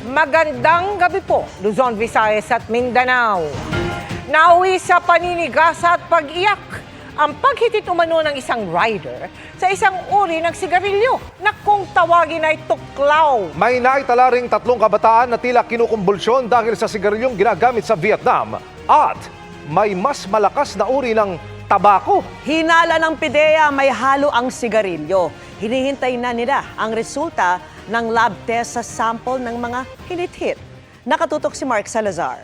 Magandang gabi po, Luzon, Visayas at Mindanao. Nauwi sa paninigas at pag-iyak ang paghitit umano ng isang rider sa isang uri ng sigarilyo na kung tawagin ay tuklaw. May naitala ring 3 kabataan na tila kinukumbulsyon dahil sa sigarilyong ginagamit sa Vietnam. At may mas malakas na uri ng tabako. Hinala ng PIDEA may halo ang sigarilyo. Hinihintay na nila ang resulta ng lab test sa sample ng mga hinit-hit. Nakatutok si Mark Salazar.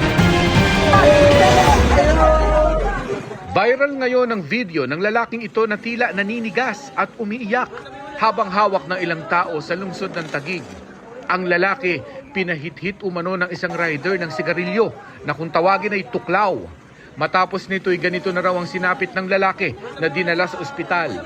Viral ngayon ang video ng lalaking ito na tila naninigas at umiiyak habang hawak ng ilang tao sa lungsod ng Taguig. Ang lalaki, pinahit-hit umano ng isang rider ng sigarilyo na kung tawagin ay tuklaw. Matapos nito'y ganito na raw ang sinapit ng lalaki na dinala sa ospital.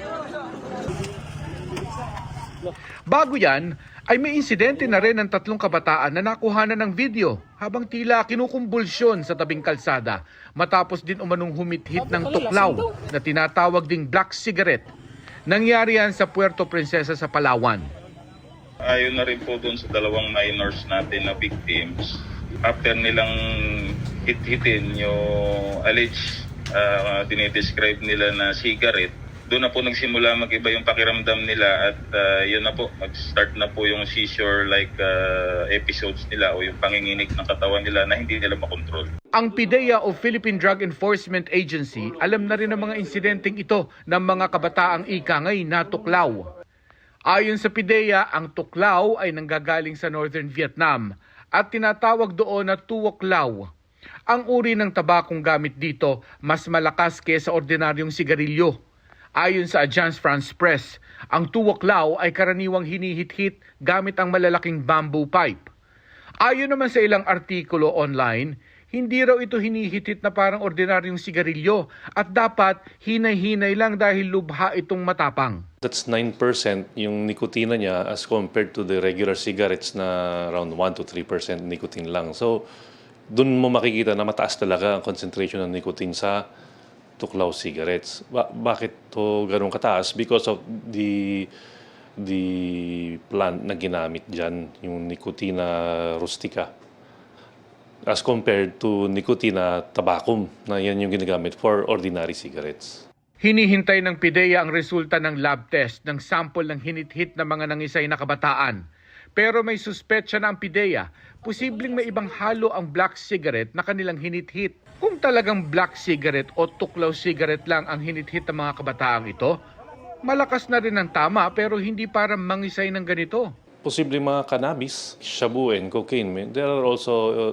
Bago yan, ay may insidente na rin ng 3 kabataan na nakuhanan ng video habang tila kinukumbulsyon sa tabing kalsada matapos din umanong humit-hit ng tuklaw na tinatawag ding black cigarette. Nangyari yan sa Puerto Princesa sa Palawan. Ayon na rin po doon sa 2 minors natin na victims, after nilang hit-hitin yung alleged dinidescribe nila na cigarette, doon na po nagsimula mag-iba yung pakiramdam nila at yun na po, mag-start na po yung seizure-like episodes nila o yung panginginig ng katawan nila na hindi nila makontrol. Ang PIDEA o Philippine Drug Enforcement Agency alam na rin ang mga insidenteng ito ng mga kabataang ikangay na tuklaw. Ayon sa PIDEA, ang tuklaw ay nanggagaling sa Northern Vietnam at tinatawag doon na tuok lao. Ang uri ng tabakong gamit dito mas malakas kaysa ordinaryong sigarilyo. Ayon sa Agence France Presse, ang tuok lao ay karaniwang hinihit-hit gamit ang malalaking bamboo pipe. Ayon naman sa ilang artikulo online, hindi raw ito hinihit-hit na parang ordinaryong sigarilyo at dapat hinay-hinay lang dahil lubha itong matapang. That's 9% yung nikotina niya as compared to the regular cigarettes na around 1 to 3% nicotine lang. So, dun mo makikita na mataas talaga ang concentration ng nicotine sa tuklaw cigarettes. Bakit to ganun kataas? Because of the plant na ginamit dyan, yung Nicotina rustica. As compared to Nicotina tabacum, na yan yung ginagamit for ordinary cigarettes. Hinihintay ng PIDEA ang resulta ng lab test ng sample ng hinit-hit na mga nangisay na kabataan. Pero may suspetsya na ang PIDEA, posibleng may ibang halo ang black cigarette na kanilang hinit-hit. Kung talagang black cigarette o tuklaw cigarette lang ang hinit-hit ng mga kabataang ito, malakas na rin ang tama pero hindi para mangisay ng ganito. Posible mga cannabis, shabu and cocaine, there are also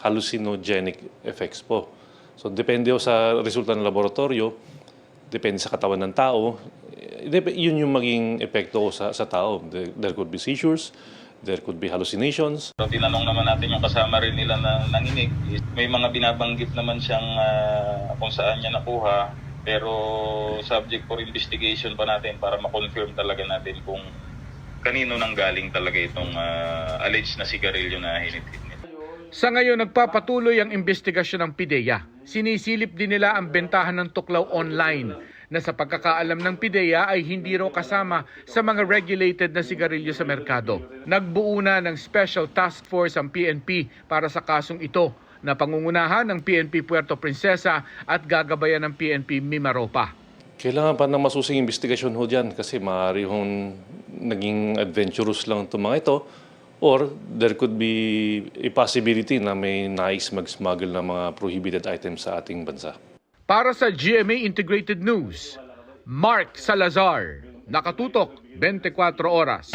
hallucinogenic effects po. So depende sa resulta ng laboratorio, depende sa katawan ng tao, yun yung maging epekto sa tao. There could be seizures, there could be hallucinations. So, tinanong naman natin yung kasama rin nila na nanginig. May mga binabanggit naman siyang kung saan niya nakuha, pero subject for investigation pa natin para ma-confirm talaga natin kung kanino nang galing talaga itong alleged na sigarilyo na hinit-hit niya. Sa ngayon, nagpapatuloy ang investigasyon ng PIDEA. Sinisilip din nila ang bentahan ng tuklaw online na sa pagkakaalam ng PIDEA ay hindi raw kasama sa mga regulated na sigarilyo sa merkado. Nagbuo na ng Special Task Force ang PNP para sa kasong ito na pangungunahan ng PNP Puerto Princesa at gagabayan ng PNP Mimaropa. Kailangan pa ng masusing investigasyon ho dyan kasi maaari hong naging adventurous lang itong mga ito. Or there could be a possibility na may nais mag-smuggle ng mga prohibited items sa ating bansa. Para sa GMA Integrated News, Mark Salazar, nakatutok 24 oras.